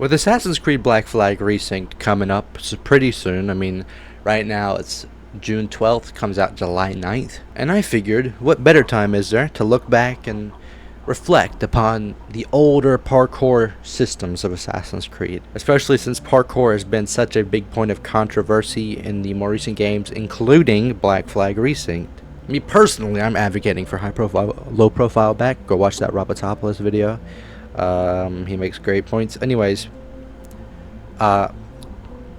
With Assassin's Creed Black Flag Resynced coming up pretty soon, I mean, right now it's June 12th, comes out July 9th, and I figured, what better time is there to look back and reflect upon the older parkour systems of Assassin's Creed, especially since parkour has been such a big point of controversy in the more recent games, including Black Flag Resynced. Me personally, I'm advocating for high profile, low profile back. Go watch that Robotopoulos video. He makes great points. Anyways, L3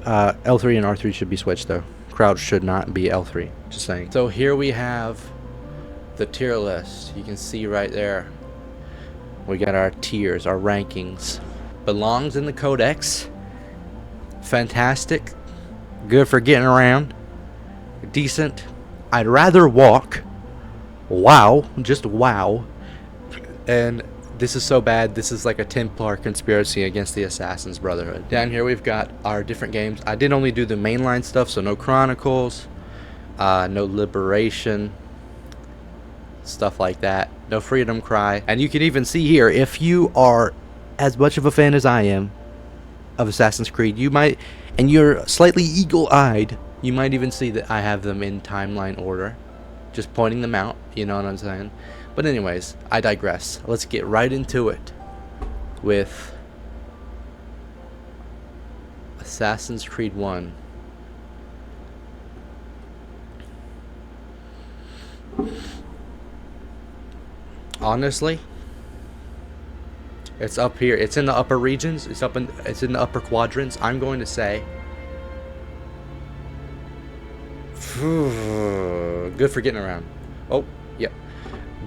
and R3 should be switched though. Crouch should not be L3. Just saying. So here we have the tier list. You can see right there. We got our tiers, our rankings. Belongs in the Codex. Fantastic. Good for getting around. Decent. I'd rather walk. Wow. Just wow. And this is so bad. This is like a Templar conspiracy against the Assassin's Brotherhood. Down here we've got our different games. I did only do the mainline stuff, so no Chronicles, no Liberation, stuff like that. No Freedom Cry. And you can even see here, if you are as much of a fan as I am of Assassin's Creed, you might, and you're slightly eagle-eyed, you might even see that I have them in timeline order. Just pointing them out, you know what I'm saying? But anyways, I digress. Let's get right into it with Assassin's Creed 1. Honestly, it's up here. It's in the upper regions. It's in the upper quadrants. I'm going to say good for getting around. Oh, yep.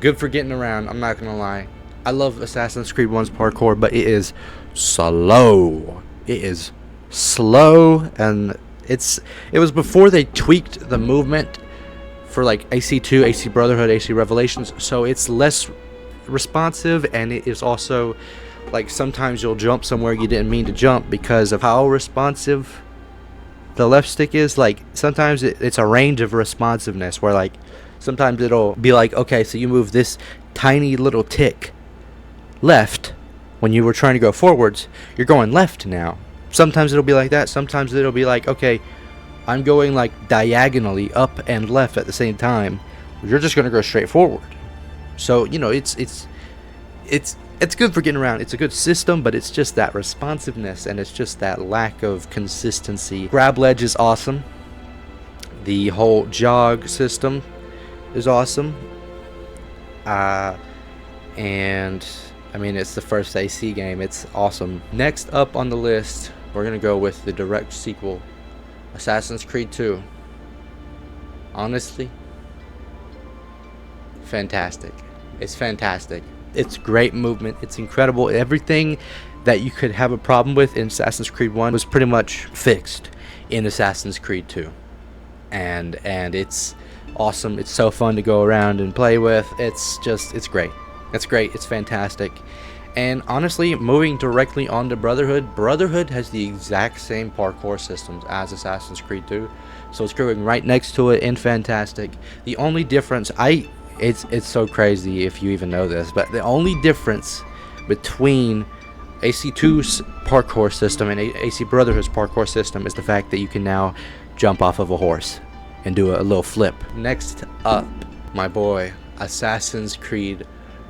Good for getting around. I'm not gonna lie. I love Assassin's Creed 1's parkour, but it is slow. It is slow, and it was before they tweaked the movement for like AC2, AC Brotherhood, AC Revelations, so it's less responsive, and it is also like sometimes you'll jump somewhere you didn't mean to jump because of how responsive the left stick is. Like sometimes it's a range of responsiveness where like sometimes it'll be like, okay, so you move this tiny little tick left when you were trying to go forwards, you're going left now. Sometimes it'll be like that. Sometimes it'll be like, okay, I'm going like diagonally up and left at the same time. You're just gonna go straight forward. So you know, it's good for getting around. It's a good system, but it's just that responsiveness and it's just that lack of consistency. Grab ledge is awesome. The whole jog system is awesome. And I mean, it's the first AC game. It's awesome. Next up on the list, we're gonna go with the direct sequel, Assassin's Creed 2. Honestly, fantastic. It's fantastic. It's great movement. It's incredible. Everything that you could have a problem with in Assassin's Creed 1 was pretty much fixed in Assassin's Creed 2. And it's awesome. It's so fun to go around and play with. It's great. It's great. It's fantastic. And honestly, moving directly on to Brotherhood has the exact same parkour systems as Assassin's Creed 2. So it's going right next to it and fantastic. The only difference, it's so crazy if you even know this, but the only difference between AC2's parkour system and AC Brotherhood's parkour system is the fact that you can now jump off of a horse and do a little flip. Next up, my boy, Assassin's Creed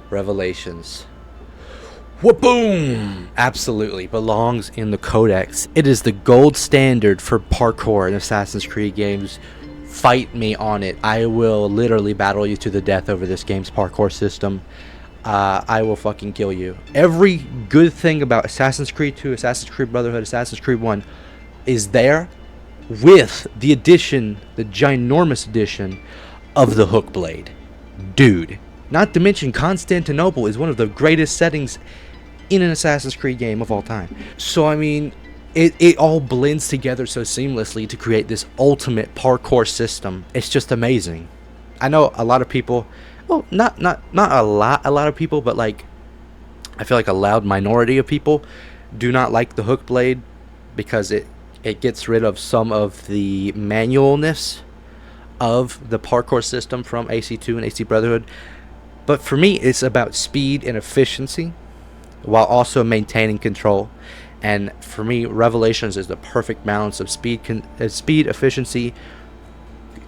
Revelations. Wha-boom! Absolutely belongs in the Codex. It is the gold standard for parkour in Assassin's Creed games. Fight me on it. I will literally battle you to the death over this game's parkour system. I will fucking kill you. Every good thing about Assassin's Creed 2, Assassin's Creed Brotherhood, Assassin's Creed 1 is there, with the addition, the ginormous addition of the hook blade. Dude. Not to mention Constantinople is one of the greatest settings in an Assassin's Creed game of all time. So I mean, it all blends together so seamlessly to create this ultimate parkour system. It's just amazing. I know a lot of people, well, not a lot of people, but like I feel like a loud minority of people do not like the hook blade because it gets rid of some of the manualness of the parkour system from AC2 and AC Brotherhood. But for me, it's about speed and efficiency while also maintaining control. And for me, Revelations is the perfect balance of speed, efficiency,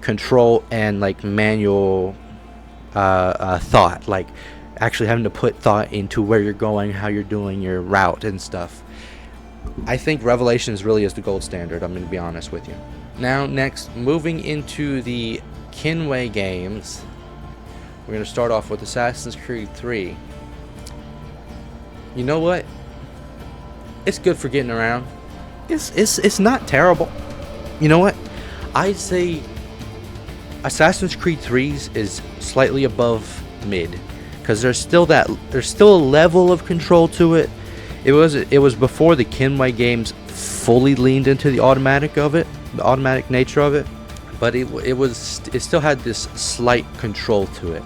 control, and like manual thought, like actually having to put thought into where you're going, how you're doing your route and stuff. I think Revelations really is the gold standard, I'm going to be honest with you. Now, next, moving into the Kinway games, we're going to start off with Assassin's Creed 3. You know what? It's good for getting around. It's not terrible. You know what? I'd say Assassin's Creed 3's is slightly above mid, because there's still a level of control to it. It was before the Kinway games fully leaned into the automatic nature of it, but it still had this slight control to it.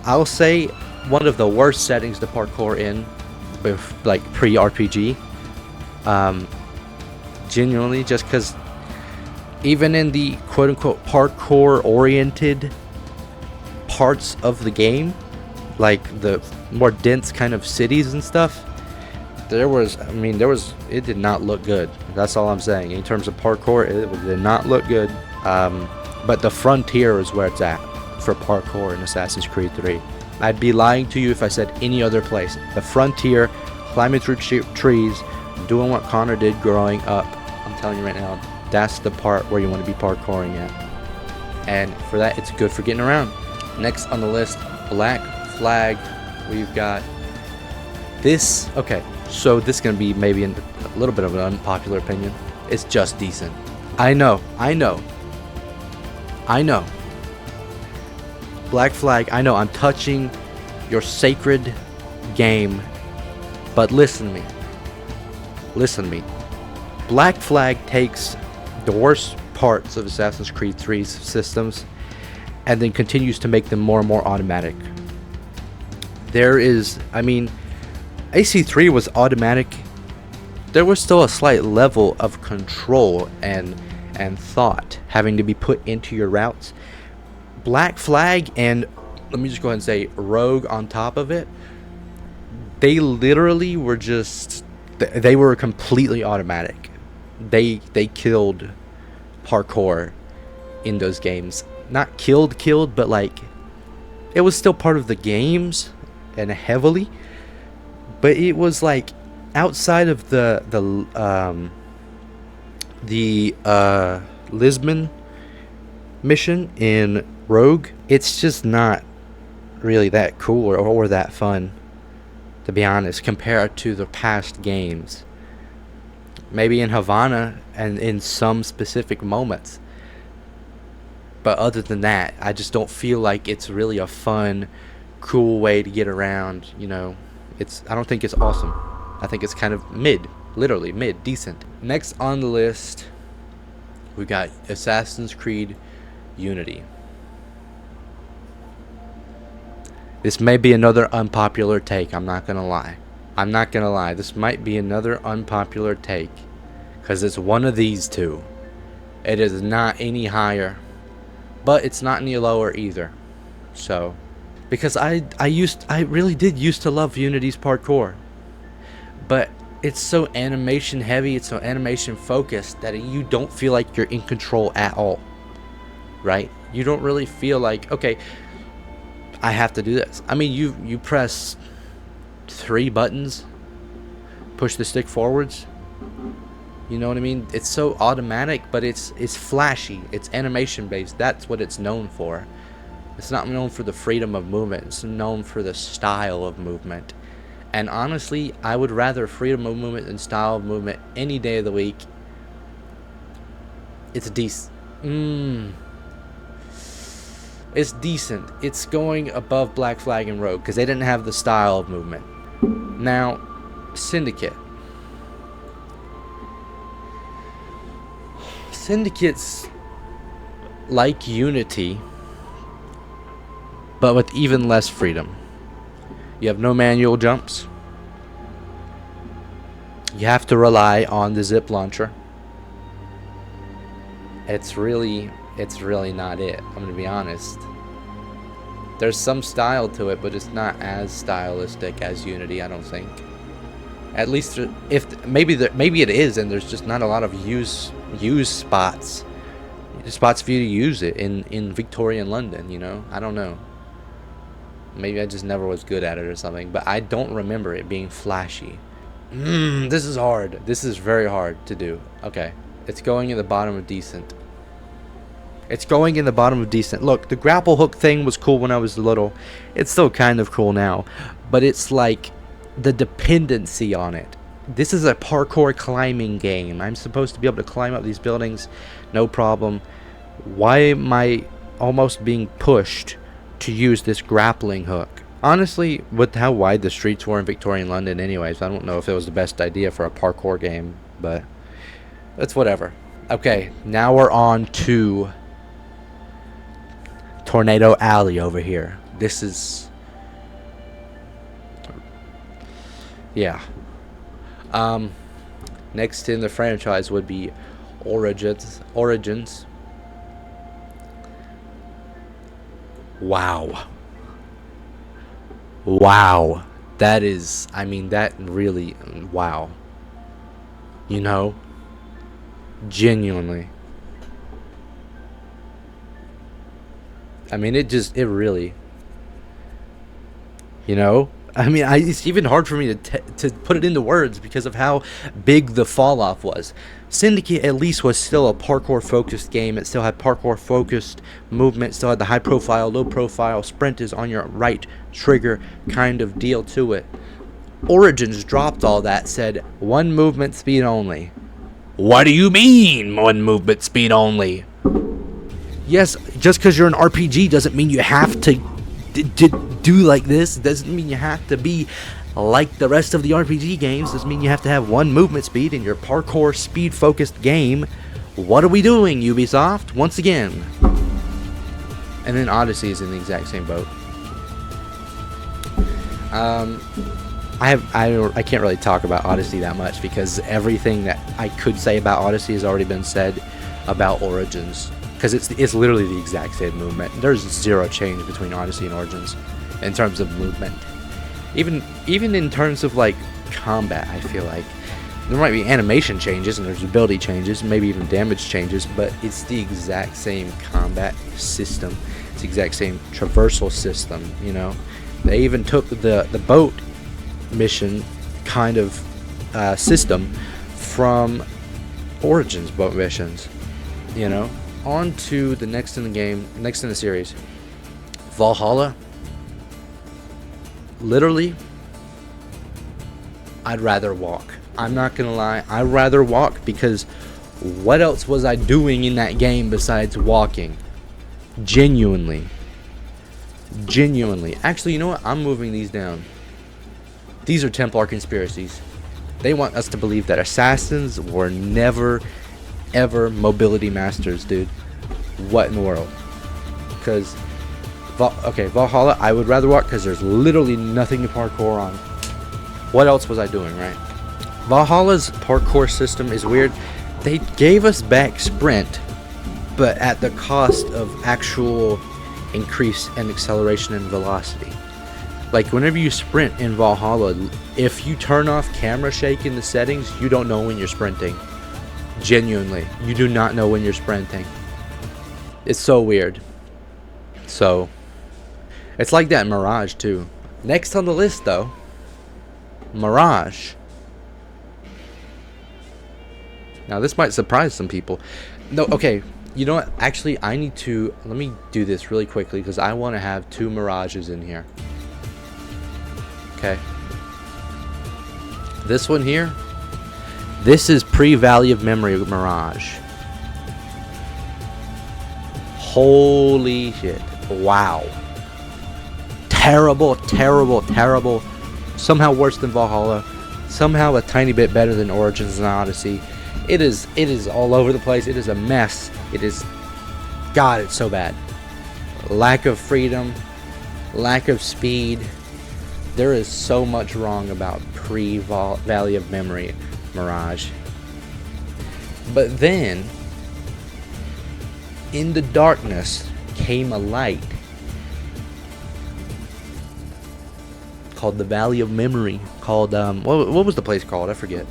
I'll say one of the worst settings to parkour in, like pre-RPG. Genuinely, just because even in the quote-unquote parkour-oriented parts of the game, like the more dense kind of cities and stuff, it did not look good. That's all I'm saying. In terms of parkour, it did not look good. But the frontier is where it's at for parkour in Assassin's Creed 3. I'd be lying to you if I said any other place. The frontier, climbing through trees, doing what Connor did growing up. I'm telling you right now, that's the part where you want to be parkouring at. And for that, it's good for getting around. Next on the list, Black Flag. We've got this. Okay, so this is going to be maybe a little bit of an unpopular opinion. It's just decent. I know. Black Flag, I know I'm touching your sacred game, but listen to me. Black Flag takes the worst parts of Assassin's Creed 3's systems and then continues to make them more and more automatic. AC3 was automatic. There was still a slight level of control and thought having to be put into your routes. Black Flag, and let me just go ahead and say Rogue on top of it, they literally were they were completely automatic. They killed parkour in those games. Not killed, but like it was still part of the games and heavily, but it was like outside of the Lisbon mission in Rogue, it's just not really that cool or that fun, to be honest, compared to the past games. Maybe in Havana and in some specific moments, but other than that, I just don't feel like it's really a fun, cool way to get around. I don't think it's awesome. I think it's kind of mid, literally mid, decent. Next on the list, we got Assassin's Creed Unity. This may be another unpopular take, I'm not gonna lie. This might be another unpopular take, because it's one of these two. It is not any higher, but it's not any lower either. So, because I really did used to love Unity's parkour, but it's so animation heavy, it's so animation focused that you don't feel like you're in control at all, right? You don't really feel like, okay, I have to do this. I mean, you press 3 buttons, push the stick forwards. You know what I mean? It's so automatic, but it's flashy. It's animation based. That's what it's known for. It's not known for the freedom of movement. It's known for the style of movement. And honestly, I would rather freedom of movement than style of movement any day of the week. It's decent. It's decent. It's going above Black Flag and Rogue because they didn't have the style of movement. Now, Syndicate. Syndicate's like Unity, but with even less freedom. You have no manual jumps. You have to rely on the zip launcher. It's really not it. I'm gonna be honest. There's some style to it, but it's not as stylistic as Unity, I don't think. At least if maybe it is, and there's just not a lot of used spots for you to use it in Victorian London. You know, I don't know. Maybe I just never was good at it or something. But I don't remember it being flashy. This is hard. This is very hard to do. Okay, it's going in the bottom of decent. It's going in the bottom of decent. Look, the grapple hook thing was cool when I was little. It's still kind of cool now, but it's like the dependency on it. This is a parkour climbing game. I'm supposed to be able to climb up these buildings, no problem. Why am I almost being pushed to use this grappling hook? Honestly, with how wide the streets were in Victorian London anyways, I don't know if it was the best idea for a parkour game, but it's whatever. Okay, now we're on to Tornado Alley over here. This is, yeah. Next in the franchise would be Origins. Wow. That is, I mean, that really, wow. You know, genuinely. I mean, it really, you know, I mean, it's even hard for me to put it into words because of how big the fall off was. Syndicate at least was still a parkour focused game. It still had parkour focused movement, still had the high profile, low profile, sprint is on your right trigger kind of deal to it. Origins dropped all that, said one movement speed only. What do you mean, one movement speed only? Yes, just because you're an RPG doesn't mean you have to do like this. Doesn't mean you have to be like the rest of the RPG games. Doesn't mean you have to have one movement speed in your parkour speed focused game. What are we doing, Ubisoft? Once again. And then Odyssey is in the exact same boat. I can't really talk about Odyssey that much because everything that I could say about Odyssey has already been said about Origins. Because it's literally the exact same movement. There's zero change between Odyssey and Origins in terms of movement. Even in terms of like combat, I feel like there might be animation changes and there's ability changes, maybe even damage changes, but it's the exact same combat system. It's the exact same traversal system. You know, they even took the boat mission kind of system from Origins boat missions. You know. On to the next in the series, Valhalla. Literally, I'd rather walk. I'm not gonna lie, I'd rather walk because what else was I doing in that game besides walking? Genuinely. Actually, you know what? I'm moving these down. These are Templar conspiracies. They want us to believe that assassins were never ever mobility masters, dude. What in the world? Because Valhalla, I would rather walk because there's literally nothing to parkour on. What else was I doing, right? Valhalla's parkour system is weird. They gave us back sprint, but at the cost of actual increase in acceleration and velocity. Like whenever you sprint in Valhalla, if you turn off camera shake in the settings, you don't know when you're sprinting. Genuinely, you do not know when you're sprinting. It's so weird. So it's like that in Mirage too. Next on the list though, Mirage. Now this might surprise some people. No, okay, you know what? Actually, let me do this really quickly because I want to have 2 Mirages in here. Okay. This one here. This is pre-Valley of Memory Mirage. Holy shit. Wow. Terrible. Somehow worse than Valhalla. Somehow a tiny bit better than Origins and Odyssey. It is all over the place. It is a mess. God, it's so bad. Lack of freedom. Lack of speed. There is so much wrong about pre-Valley of Memory Mirage. But then in the darkness came a light called the Valley of Memory called what was the place called? I forget.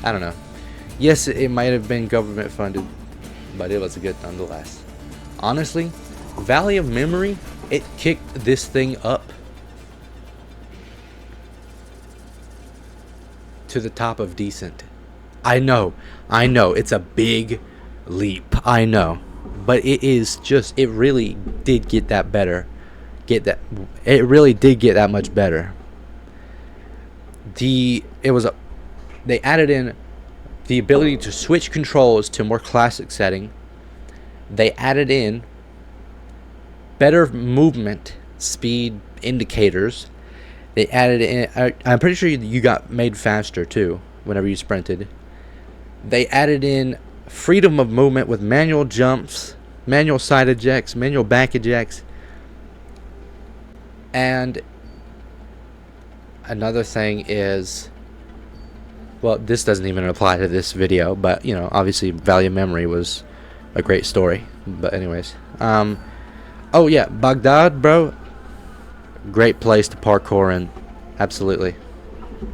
I don't know. Yes, it might have been government funded, but it was good nonetheless. Honestly, Valley of Memory, it kicked this thing up to the top of decent. I know, it's a big leap. I know, but it is just, it really did get that better. It really did get that much better. They added in the ability to switch controls to a more classic setting. They added in better movement speed indicators. They added in, I'm pretty sure you got made faster too whenever you sprinted. They added in freedom of movement with manual jumps, manual side ejects, manual back ejects. And another thing is, well, this doesn't even apply to this video, but you know, obviously Valley of Memory was a great story. But anyways, oh yeah, Baghdad, bro, great place to parkour in. Absolutely.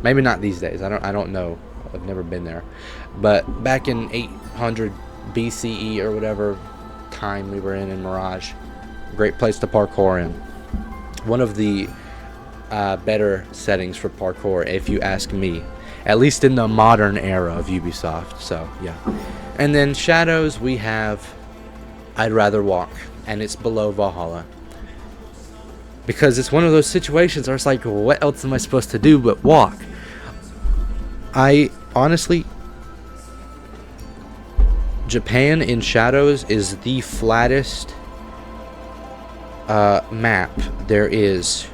Maybe not these days. I don't know. I've never been there. But back in 800 BCE or whatever time we were in Mirage, great place to parkour in. One of the better settings for parkour, if you ask me, at least in the modern era of Ubisoft. So yeah. And then Shadows, we have I'd Rather Walk, and it's below Valhalla, because it's one of those situations where it's like, what else am I supposed to do but walk? I honestly, Japan in Shadows is the flattest map there is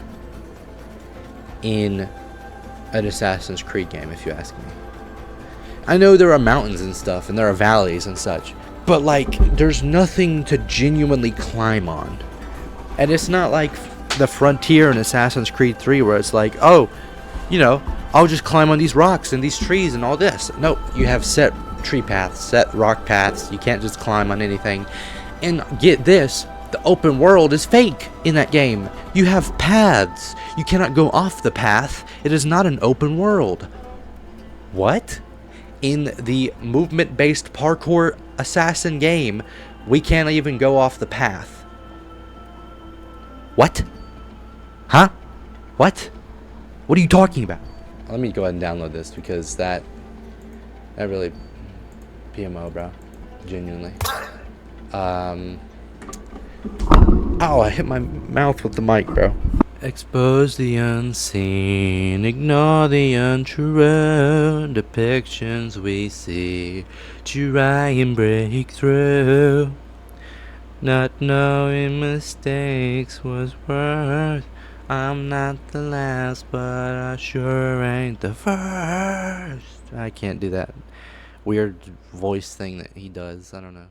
in an Assassin's Creed game, if you ask me. I know there are mountains and stuff, and there are valleys and such, but like, there's nothing to genuinely climb on. And it's not like the frontier in Assassin's Creed 3 where it's like, oh, you know, I'll just climb on these rocks and these trees and all this. No, you have set tree paths, set rock paths. You can't just climb on anything. And get this, the open world is fake in that game. You have paths. You cannot go off the path. It is not an open world. What? In the movement-based parkour assassin game, we can't even go off the path. What? Huh? What? What are you talking about? Let me go ahead and download this, because that really PMO, bro. Genuinely. Ow, I hit my mouth with the mic, bro. Expose the unseen, ignore the untrue depictions we see, try and break through. Not knowing mistakes was worth. I'm not the last, but I sure ain't the first. I can't do that weird voice thing that he does. I don't know.